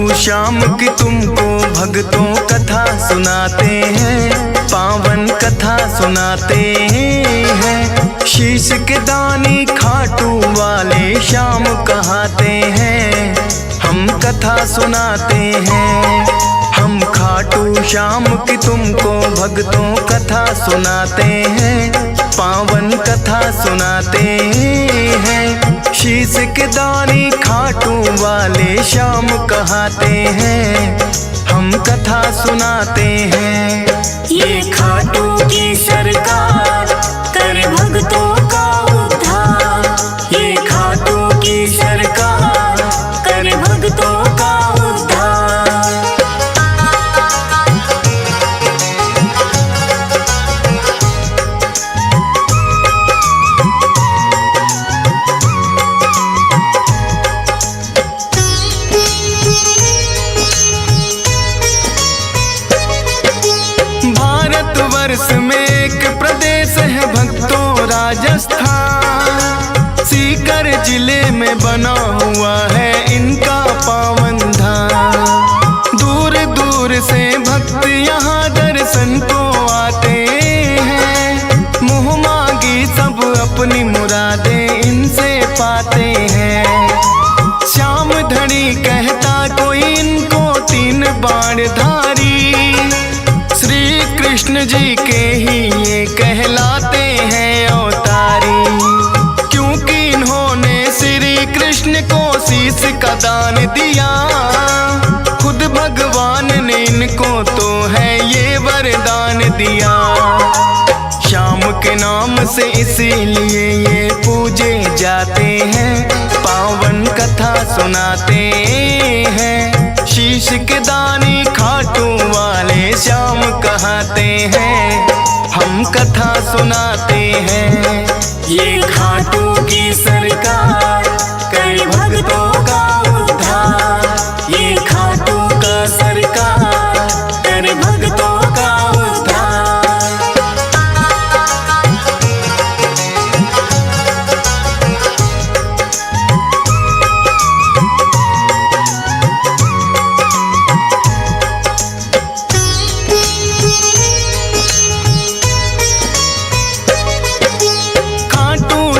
श्याम की तुमको भक्तों कथा सुनाते हैं, पावन कथा सुनाते हैं। शीश के दानी खाटू वाले श्याम कहाते हैं, हम कथा सुनाते हैं। हम खाटू श्याम की तुमको भक्तों कथा सुनाते हैं, पावन कथा सुनाते हैं। शीश के दानी खाटू वाले श्याम कहाते हैं, हम कथा सुनाते हैं। ये खाटू की सरकार कर भक्तों का उद्धार, ये खाटू की सरकार कर भक्तों का उद्धार। भारतवर्ष में एक प्रदेश है भक्तों राजस्थान, सीकर जिले में बना हुआ है इनका पावन धाम। दूर दूर से भक्त यहाँ दर्शन को आते हैं, मुँह मांगी सब अपनी मुरादें इनसे पाते हैं। श्याम धनी कहता कोई इनको 3 बाण धारी, कृष्ण जी के ही ये कहलाते हैं अवतारी। क्योंकि इन्होंने श्री कृष्ण को शीश का दान दिया, खुद भगवान ने इनको तो है ये वरदान दिया। श्याम के नाम से इसीलिए ये पूजे जाते हैं, पावन कथा सुनाते हैं। शीश के दानी खाटू वाले श्याम कहाते हैं, हम कथा सुनाते हैं। ये खाटू की सरकार कर भक्तों का उद्धार, ये खाटू का सरकार कर भक्तों का उद्धार।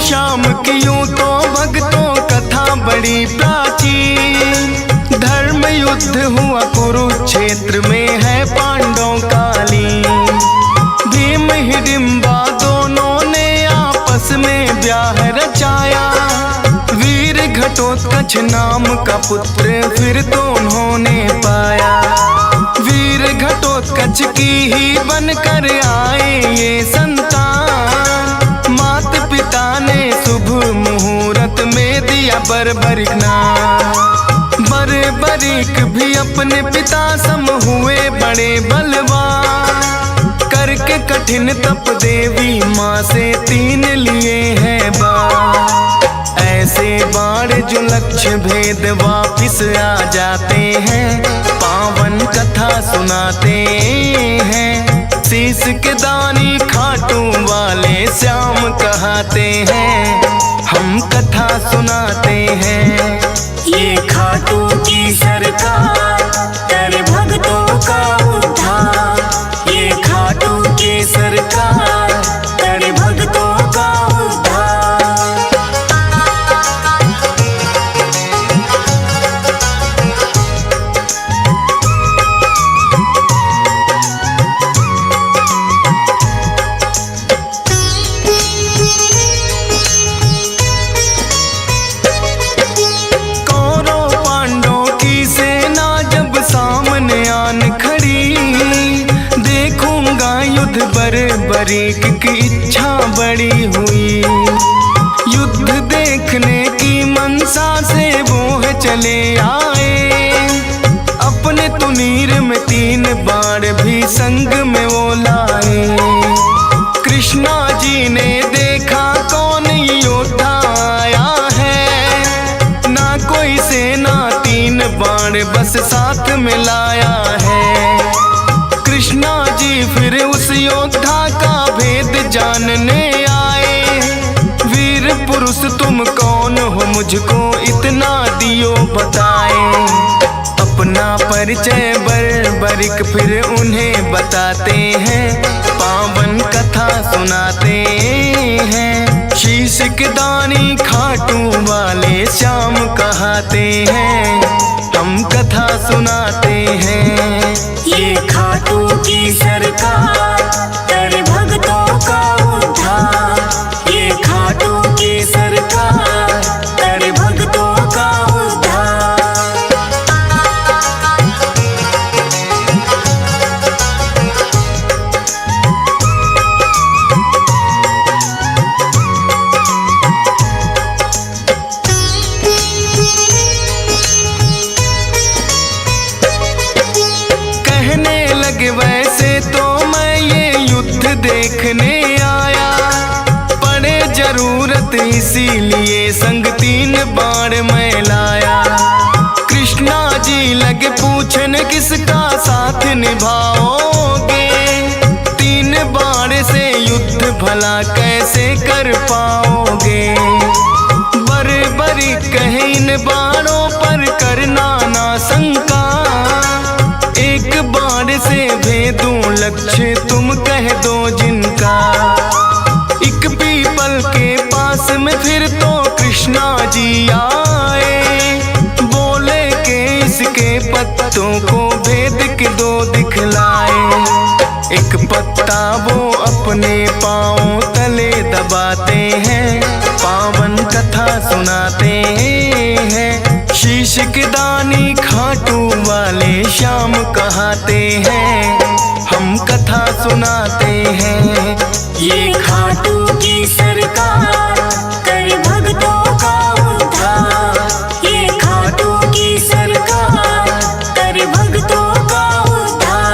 श्याम की यूं तो भक्तों कथा बड़ी प्राचीन, धर्म युद्ध हुआ कुरुक्षेत्र में है पांडवों कालीन। भीम हिडिंबा दोनों ने आपस में ब्याह रचाया, वीर घटोत्कच नाम का पुत्र फिर तो उन्होंने पाया। वीर घटोत्कच की ही बनकर आए ये संतान, मात पिता ने शुभ मुहूर्त में दिया बर्बरिक नाम। बर्बरिक भी अपने पिता सम हुए बड़े बलवान, करके कठिन तप देवी माँ से 3 लिए हैं बाण। ऐसे बाण जो लक्ष्य भेद वापिस आ जाते हैं, पावन कथा सुनाते हैं। शीश के दानी खाटू वाले श्याम कहाते हैं, हम कथा सुनाते हैं। ये खाटू की सरकार कर भक्तों का उद्धार, ये खाटू की सरकार कर भक्तों का उद्धार। बर्बरिक की इच्छा बड़ी हुई, युद्ध देखने की मनसा से वो है चले आए। अपने तुनीर में 3 बाण भी संग में वो लाए। कृष्णा जी ने देखा कौन योद्धा आया है, ना कोई सेना 3 बाण बस साथ में लाया है। कृष्णा जी फिर उस योद्धा का भेद जानने आए। वीर पुरुष तुम कौन हो, मुझको इतना दियो बताए। अपना परिचय बरिक फिर उन्हें बताते हैं, पावन कथा सुनाते हैं। शीश के दानी खाटू वाले श्याम कहाते हैं, हम कथा सुनाते हैं। ये खाटू की सरकार कर भक्तों का उद्धार। ये खाटू की सरकार कर भक्तों का उद्धार। वैसे तो मैं ये युद्ध देखने आया, पड़े जरूरत इसीलिए संग 3 बाण मैं लाया। कृष्णा जी लगे पूछन किसका साथ निभाओगे, 3 बाण से युद्ध भला कैसे कर पाओगे। बरी कहे इन बाणों पर करना ना शंका, एक बाण से भेदूं लक्ष्य तुम कह दो जिनका। एक पीपल के पास में फिर तो कृष्णा जी आए, बोले के इसके पत्तों को भेद के 2 दिखलाए। एक पत्ता वो अपने पांव तले दबाते हैं, पावन कथा सुनाते हैं। शीश के दानी खाटू वाले श्याम कहाते हैं, हम कथा सुनाते हैं। ये खाटू की सरकार कर भक्तों का उद्धार। ये खाटू की सरकार कर भक्तों का उद्धार।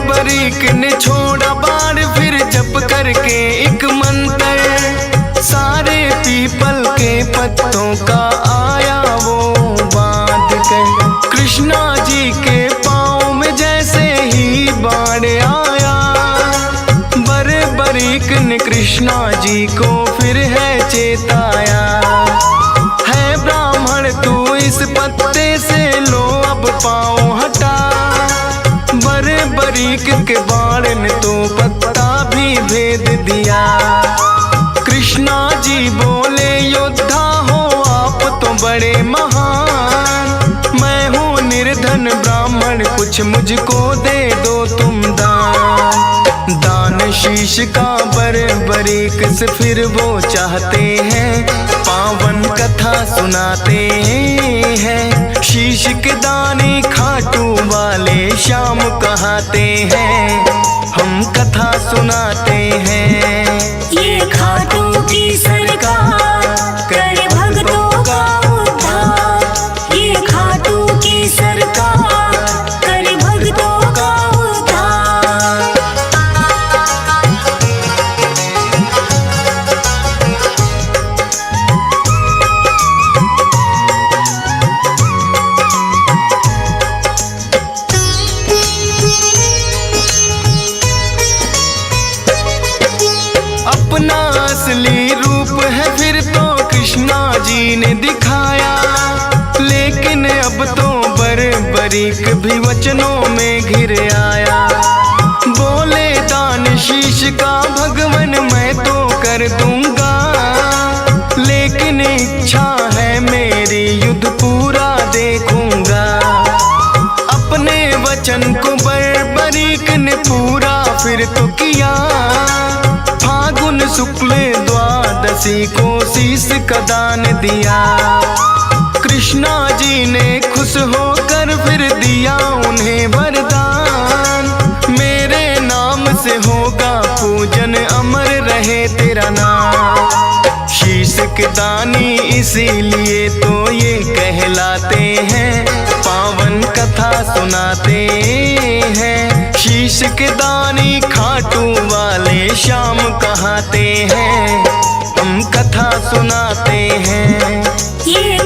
बरीक ने छोड़ा बाण फिर जप करके एक मंत्र, सारे पीपल के पत्तों का आया वो बांध कर। कृष्णा जी के पाँव में जैसे ही बाण आया, बरीक ने कृष्णा जी को फिर है चेताया। है ब्राह्मण तू इस पत्ते से लो अब पाँव हटा, बरीक के बाण ने तो पत्ता भी भेद दिया। कृष्णा जी बोले योद्धा हो आप तो बड़े महान, मैं हूँ निर्धन ब्राह्मण कुछ मुझको दे दो तुम दान। दान शीश का बरीक से फिर वो चाहते हैं, पावन कथा सुनाते हैं। शीश के दानी खाटू वाले श्याम कहाते हैं, हम कथा सुनाते हैं। ये खाटू की सरकार कर भक्तों का उद्धार। ये खाटू की सरकार कर भक्तों का उद्धार। अपना असली रूप है फिर तो कृष्णा जी ने दिखाया, लेकिन अब तो बरीक भी वचनों में घिर आया। बोले दान शीश का भगवन मैं तो कर दूंगा, लेकिन इच्छा है मेरी युद्ध पूरा देखूंगा। अपने वचन को बरीक ने पूरा फिर तो किया, फागुन शुक्ल द्वादशी को शीश का दान दिया। कृष्णा जी ने खुश होकर फिर दिया उन्हें वरदान, मेरे नाम से होगा पूजन अमर रहे तेरा नाम। शीश के दानी इसीलिए तो ये कहलाते हैं, पावन कथा सुनाते हैं। शीश के दानी खाटू वाले श्याम कहाते हैं, हम कथा सुनाते हैं। ये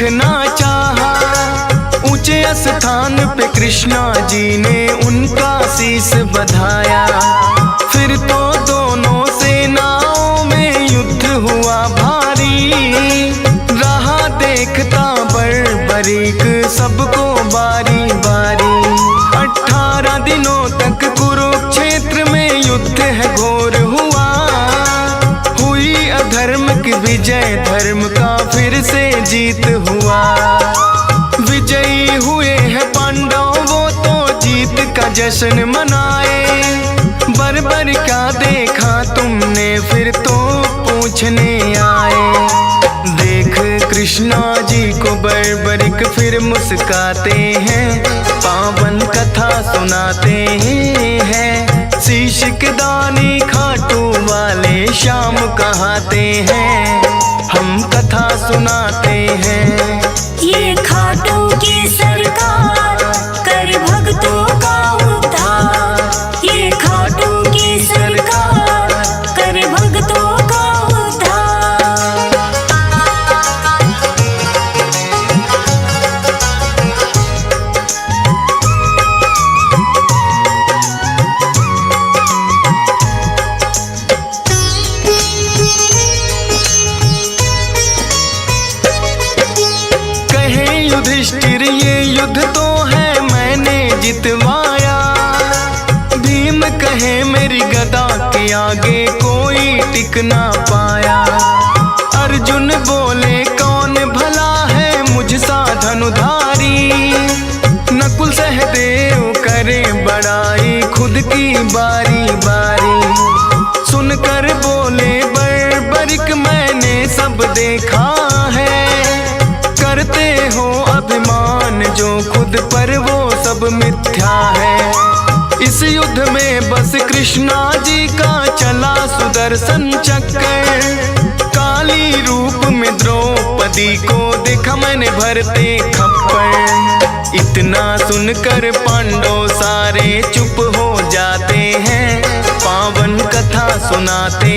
देखना चाहा। ऊंचे स्थान पे कृष्णा जी ने उनका शीश बधाया। फिर तो दोनों सेनाओं में युद्ध हुआ भारी। रहा देखता बर्बरीक सबको बारी बारी। 18 दिनों तक कुरुक्षेत्र में युद्ध है घोर हुआ। हुई अधर्म की विजय, धर्म का फिर से जीत हुआ। विजयी हुए हैं पांडव, वो तो जीत का जश्न मनाए। बर्बर क्या देखा तुमने, फिर तो पूछने आए। देख कृष्णा जी को बर्बरिक फिर मुस्काते हैं। पावन कथा सुनाते हैं। शीश के दानी खाटू वाले श्याम कहाते हैं। हम कथा सुनाते हैं। ये खाटू की सरकार कर भक्तों का उद्धार। ये खाटू की सरकार कर भक्तों का उद्धार। युधिष्ठिर ये युद्ध तो है मैंने जितवाया। भीम कहे मेरी गदा के आगे कोई टिक ना पाया। अर्जुन बोले कौन भला है मुझसा धनुधारी। नकुल सहदेव करे बड़ाई खुद की बारी बारी। सुनकर बोले बर्बरिक मैंने सब देखा है। करते हो अभिमान जो खुद पर वो सब मिथ्या है। इस युद्ध में बस कृष्णा जी का चला सुदर्शन चक्कर। काली रूप में द्रौपदी को देखा मैंने भरते खप्पर। इतना सुनकर पांडव सारे चुप हो जाते हैं। पावन कथा सुनाते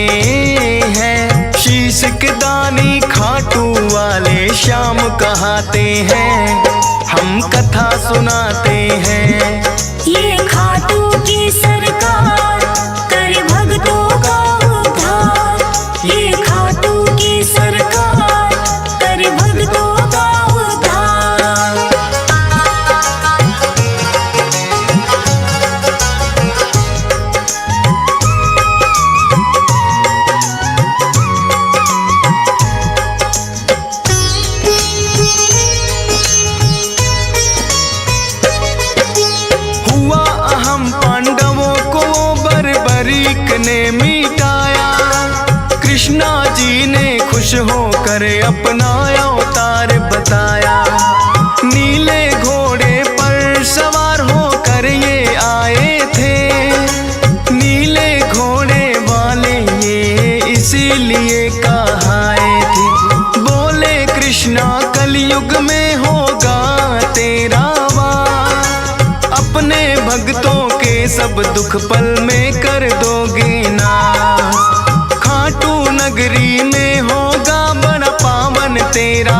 हैं। शीश के दानी खाटू वाले श्याम कहाते हैं। हम कथा सुनाते हैं। ये खाटू की सरकार कर भक्तों का उद्धार। ये खाटू की सरकार कर भक्तों का उद्धार। ने मिटाया। कृष्णा जी ने खुश होकर अपना अवतार बताया। नीले घोड़े पर सवार होकर ये आए थे। नीले घोड़े वाले ये इसीलिए कहाए थे। बोले कृष्णा कलयुग में होगा तेरा वार। अपने भक्तों के सब दुख पल में कर दोगे नाश। खाटू नगरी में होगा बड़ा पावन तेरा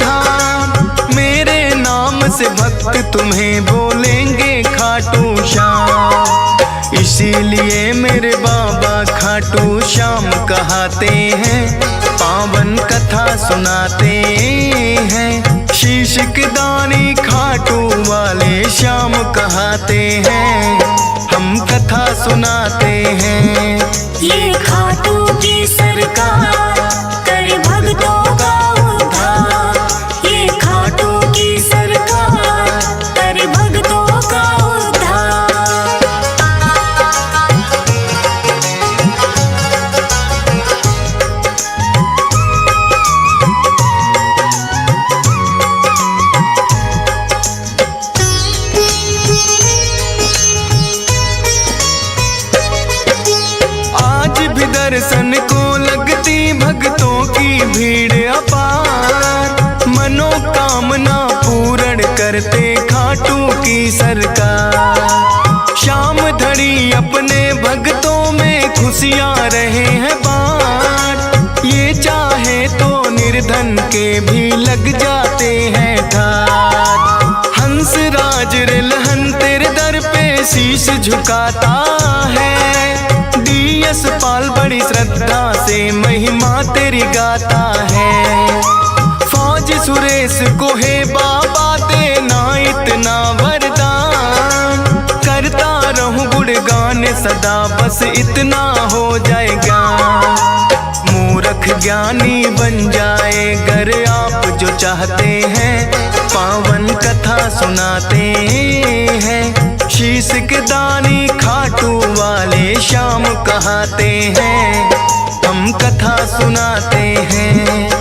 धाम। मेरे नाम से भक्त तुम्हें बोलेंगे खाटू श्याम। इसीलिए मेरे बाबा खाटू श्याम कहाते हैं। पावन कथा सुनाते हैं। शीश के दानी खाटू वाले श्याम कहाते हैं। हम कथा सुनाते हैं। ये खाटू की सरकार कर भक्तों का उद्धार। ये खाटू की सरकार कर भक्तों का उद्धार। दर्शन को लगती भक्तों की भीड़ अपार। मनोकामना पूर्ण करते खाटू की सरकार। शाम धड़ी अपने भक्तों में खुशियां रहे हैं बाँट। ये चाहे तो निर्धन के भी लग जाते हैं ठाट। हंस राज रे लहन तेरे दर पे शीश झुकाता है। डीएस पाल बड़ी श्रद्धा से महिमा तेरी गाता है। फौज सुरेश को है बाबा देना इतना वरदान। करता रहूं गुणगान सदा बस इतना हो जाएगा। मूर्ख ज्ञानी बन जाए गर आप जो चाहते हैं। पावन कथा सुनाते हैं। शीश के दानी खाटू वाले श्याम कहाते हैं। हम कथा सुनाते हैं।